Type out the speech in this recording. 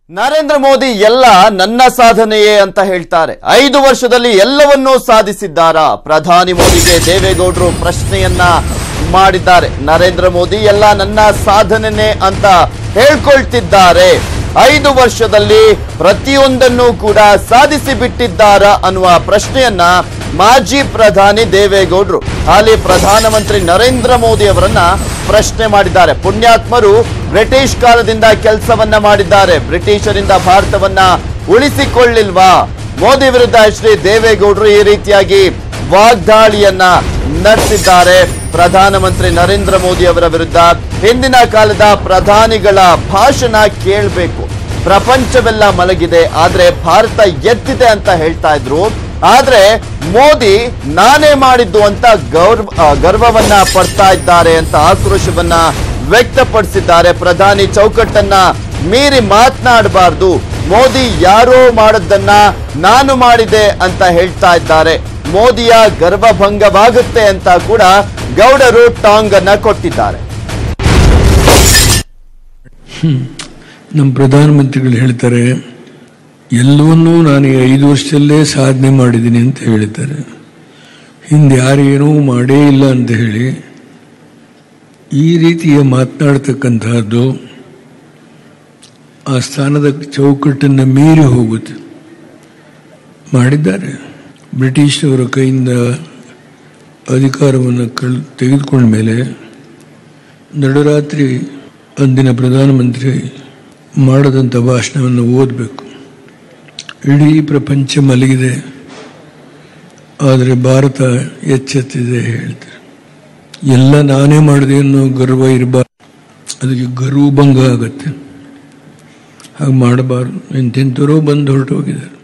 ನರೇಂದ್ರ ಮೋದಿ ಎಲ್ಲ ನನ್ನ ಸಾಧನೆಯೇ ಅಂತ ಹೇಳ್ತಾರೆ. 5 ವರ್ಷದಲ್ಲಿ ಎಲ್ಲವನ್ನೂ ಸಾಧಿಸಿದ್ದಾರಾ? ಪ್ರಧಾನಿ ಮೋದಿಗೆ ದೇವೇಗೌಡರು ಪ್ರಶ್ನೆಯನ್ನ ಮಾಡಿದ್ದಾರೆ. ನರೇಂದ್ರ ಮೋದಿ ಎಲ್ಲ ನನ್ನ ಸಾಧನೆನೇ ಅಂತ ಹೇಳ್ಕೊಳ್ತಿದ್ದಾರೆ. 5 ವರ್ಷದಲ್ಲಿ ಪ್ರತಿಯೊಂದನ್ನು ಕೂಡ ಸಾಧಿಸಿ ಬಿಟ್ಟಿದ್ದಾರಾ ಅನ್ನುವ ಪ್ರಶ್ನೆಯನ್ನ ಮಾಜಿ ಪ್ರಧಾನಿ ದೇವೇಗೌಡರು ಹಾಲಿ ಪ್ರಧಾನಮಂತ್ರಿ ನರೇಂದ್ರ ಮೋದಿ ಅವರನ್ನ ಪ್ರಶ್ನೆ ಮಾಡಿದ್ದಾರೆ. ಪುಣ್ಯಾತ್ಮರು ಬ್ರಿಟಿಷ್ ಕಾಲದಿಂದ ಕೆಲಸವನ್ನ ಮಾಡಿದ್ದಾರೆ, ಬ್ರಿಟಿಷರಿಂದ ಭಾರತವನ್ನ ಉಳಿಸಿಕೊಳ್ಳಿಲ್ವಾ? ಮೋದಿ ವಿರುದ್ಧ ಶ್ರೀ ದೇವೇಗೌಡರು ಈ ರೀತಿಯಾಗಿ ವಾಗ್ದಾಳಿಯನ್ನ ನಡೆಸಿದ್ದಾರೆ. ಪ್ರಧಾನಮಂತ್ರಿ ನರೇಂದ್ರ ಮೋದಿ ಅವರ ವಿರುದ್ಧ ಹಿಂದಿನ ಕಾಲದ ಪ್ರಧಾನಿಗಳ ಭಾಷಣ ಕೇಳಬೇಕು, ಪ್ರಪಂಚವೆಲ್ಲ ಮಲಗಿದೆ ಆದ್ರೆ ಭಾರತ ಎದ್ದಿದೆ ಅಂತ ಹೇಳ್ತಾ ಇದ್ರು. ಆದ್ರೆ ಮೋದಿ ನಾನೇ ಮಾಡಿದ್ದು ಅಂತ ಗರ್ವವನ್ನ ಪಡ್ತಾ ಇದ್ದಾರೆ ಅಂತ ಆಕ್ರೋಶವನ್ನ ವ್ಯಕ್ತಪಡಿಸಿದ್ದಾರೆ. ಪ್ರಧಾನಿ ಚೌಕಟ್ಟನ್ನ ಮೀರಿ ಮಾತನಾಡಬಾರ್ದು, ಮೋದಿ ಯಾರೋ ಮಾಡದ್ದನ್ನ ನಾನು ಮಾಡಿದೆ ಅಂತ ಹೇಳ್ತಾ ಇದ್ದಾರೆ. ಮೋದಿಯ ಗರ್ವಭಂಗವಾಗುತ್ತೆ ಅಂತ ಕೂಡ ಗೌಡರು ಟಾಂಗ್ ಅನ್ನ ಕೊಟ್ಟಿದ್ದಾರೆ. ನಮ್ಮ ಪ್ರಧಾನಮಂತ್ರಿಗಳು ಹೇಳ್ತಾರೆ ಎಲ್ಲವನ್ನೂ ನಾನು 5 ವರ್ಷದಲ್ಲೇ ಸಾಧನೆ ಮಾಡಿದ್ದೀನಿ ಅಂತ ಹೇಳಿದ್ದಾರೆ. ಹಿಂದೆ ಯಾರೇನೂ ಮಾಡೇ ಇಲ್ಲ ಅಂತ ಹೇಳಿ ಈ ರೀತಿಯ ಮಾತನಾಡ್ತಕ್ಕಂತಹದ್ದು ಆ ಸ್ಥಾನದ ಚೌಕಟ್ಟನ್ನು ಮೀರಿ ಹೋಗುತ್ತೆ. ಮಾಡಿದ್ದಾರೆ. ಬ್ರಿಟಿಷರವರ ಕೈಯಿಂದ ಅಧಿಕಾರವನ್ನು ತೆಗೆದುಕೊಂಡ ಮೇಲೆ ನಡುರಾತ್ರಿ ಅಂದಿನ ಪ್ರಧಾನಮಂತ್ರಿ ಮಾಡದಂಥ ಭಾಷಣವನ್ನು ಓದಬೇಕು. ಇಡೀ ಪ್ರಪಂಚ ಮಲಗಿದೆ ಆದರೆ ಭಾರತ ಎಚ್ಚೆತ್ತಿದೆ ಹೇಳ್ತಾರೆ. ಎಲ್ಲ ನಾನೇ ಮಾಡಿದೆ ಅನ್ನೋ ಗರ್ವ ಇರಬಾರ್ದು, ಅದಕ್ಕೆ ಗರ್ವಭಂಗ ಆಗತ್ತೆ. ಹಾಗೆ ಮಾಡಬಾರ್ದು. ಎಂತೆಂಥವರೋ ಬಂದು ಹೊರಟೋಗಿದ್ದಾರೆ.